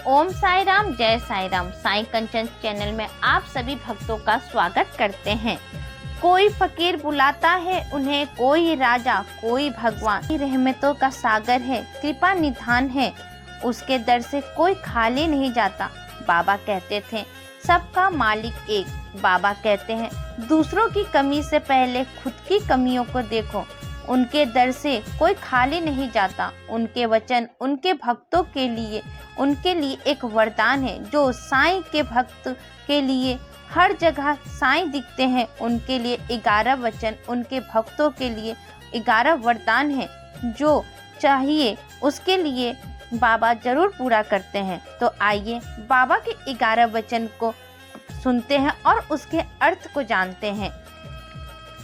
ओम साई राम, जय साई राम। साई कंचन चैनल में आप सभी भक्तों का स्वागत करते हैं। कोई फकीर बुलाता है उन्हें, कोई राजा, कोई भगवान। रहमतों का सागर है, कृपा निधान है, उसके दर से कोई खाली नहीं जाता। बाबा कहते थे सबका मालिक एक। बाबा कहते हैं दूसरों की कमी से पहले खुद की कमियों को देखो। उनके दर से कोई खाली नहीं जाता। उनके वचन उनके भक्तों के लिए, उनके लिए एक वरदान है। जो साईं के भक्त के लिए हर जगह साईं दिखते हैं, उनके लिए 11 वचन, उनके भक्तों के लिए 11 वरदान है। जो चाहिए उसके लिए बाबा जरूर पूरा करते हैं। तो आइए बाबा के 11 वचन को सुनते हैं और उसके अर्थ को जानते हैं।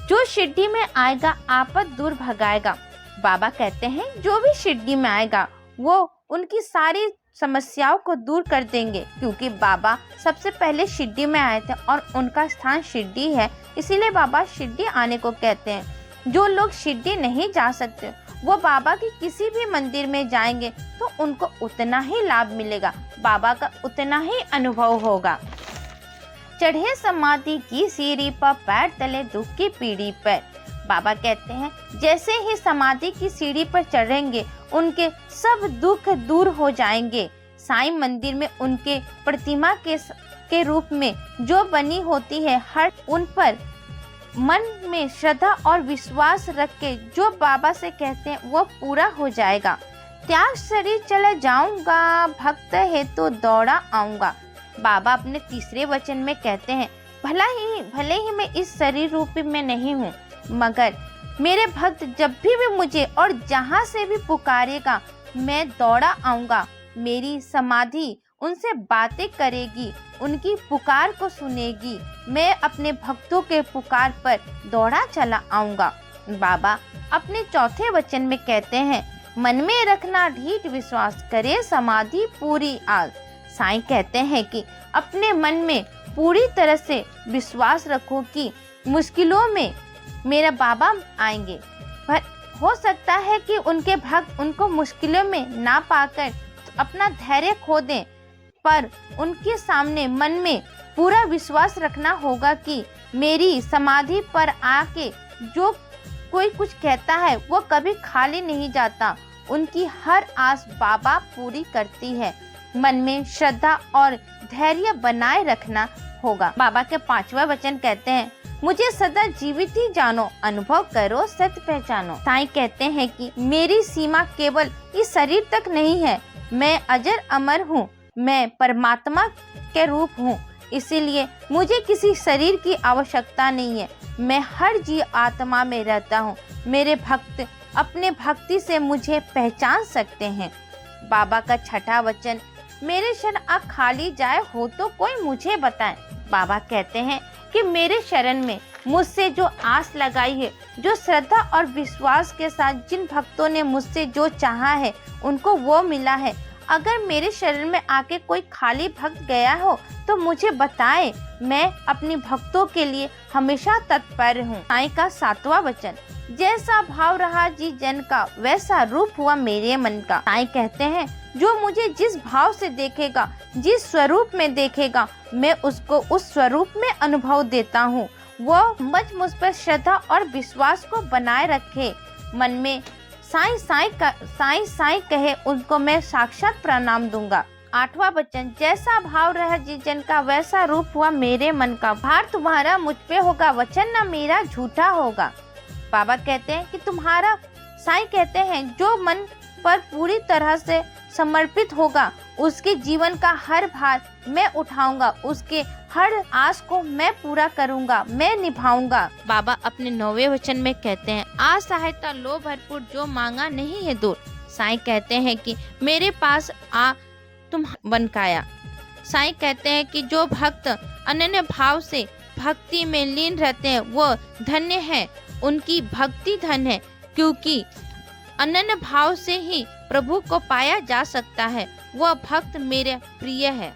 जो शिरडी में आएगा आपद दूर भगाएगा। बाबा कहते हैं जो भी शिरडी में आएगा वो उनकी सारी समस्याओं को दूर कर देंगे, क्योंकि बाबा सबसे पहले शिरडी में आए थे और उनका स्थान शिरडी है। इसीलिए बाबा शिरडी आने को कहते हैं। जो लोग शिरडी नहीं जा सकते वो बाबा की किसी भी मंदिर में जाएंगे तो उनको उतना ही लाभ मिलेगा, बाबा का उतना ही अनुभव होगा। चढ़े समाधि की सीढ़ी पर, पैर तले दुख की पीढ़ी पर। बाबा कहते हैं जैसे ही समाधि की सीढ़ी पर चढ़ेंगे उनके सब दुख दूर हो जाएंगे। साईं मंदिर में उनके प्रतिमा के रूप में जो बनी होती है, हर उन पर मन में श्रद्धा और विश्वास रख के जो बाबा से कहते हैं वो पूरा हो जाएगा। त्याग शरीर चला जाऊंगा, भक्त है तो दौड़ा आऊंगा। बाबा अपने तीसरे वचन में कहते हैं भले ही मैं इस शरीर रूपी में नहीं हूँ, मगर मेरे भक्त जब भी मुझे और जहाँ से भी पुकारेगा मैं दौड़ा आऊंगा। मेरी समाधि उनसे बातें करेगी, उनकी पुकार को सुनेगी। मैं अपने भक्तों के पुकार पर दौड़ा चला आऊंगा। बाबा अपने चौथे वचन में कहते हैं मन में रखना ढीठ विश्वास, करे समाधि पूरी आस। साईं कहते हैं कि अपने मन में पूरी तरह से विश्वास रखो कि मुश्किलों में मेरा बाबा आएंगे। पर हो सकता है कि उनके भक्त उनको मुश्किलों में ना पाकर अपना धैर्य खो दें, पर उनके सामने मन में पूरा विश्वास रखना होगा कि मेरी समाधि पर आके जो कोई कुछ कहता है वो कभी खाली नहीं जाता। उनकी हर आस बाबा पूरी करती है। मन में श्रद्धा और धैर्य बनाए रखना होगा। बाबा के 5वां वचन कहते हैं मुझे सदा जीवित ही जानो, अनुभव करो सत्य पहचानो। साईं कहते हैं कि मेरी सीमा केवल इस शरीर तक नहीं है, मैं अजर अमर हूँ, मैं परमात्मा के रूप हूँ। इसीलिए मुझे किसी शरीर की आवश्यकता नहीं है। मैं हर जीव आत्मा में रहता हूँ। मेरे भक्त अपने भक्ति से मुझे पहचान सकते हैं। बाबा का 6वां वचन मेरे शरण आ खाली जाए हो तो कोई मुझे बताए। बाबा कहते हैं कि मेरे शरण में मुझसे जो आस लगाई है, जो श्रद्धा और विश्वास के साथ जिन भक्तों ने मुझसे जो चाहा है उनको वो मिला है। अगर मेरे शरण में आके कोई खाली भक्त गया हो तो मुझे बताए, मैं अपनी भक्तों के लिए हमेशा तत्पर हूँ। साईं का 7वां वचन जैसा भाव रहा जी जन का, वैसा रूप हुआ मेरे मन का। साईं कहते हैं जो मुझे जिस भाव से देखेगा, जिस स्वरूप में देखेगा, मैं उसको उस स्वरूप में अनुभव देता हूँ। वो मुझ पर श्रद्धा और विश्वास को बनाए रखे। मन में साईं साईं कहे उनको मैं साक्षात प्रणाम दूंगा। 8वां वचन जैसा भाव रहा जिस जन का, वैसा रूप हुआ मेरे मन का। भार तुम्हारा मुझ पे होगा, वचन न मेरा झूठा होगा। बाबा कहते हैं कि तुम्हारा, साईं कहते हैं जो मन पर पूरी तरह से समर्पित होगा उसके जीवन का हर भार मैं उठाऊंगा, उसके हर आस को मैं पूरा करूंगा, मैं निभाऊंगा। बाबा अपने 9वें वचन में कहते हैं आ सहायता लो भरपूर, जो मांगा नहीं है दूर। साईं कहते हैं कि मेरे पास आ तुम बनकाया। साईं कहते हैं कि जो भक्त अनन्य भाव से भक्ति में लीन रहते हैं वो धन्य है, उनकी भक्ति धन है, क्योंकि अनन्य भाव से ही प्रभु को पाया जा सकता है। वह भक्त मेरे प्रिय है।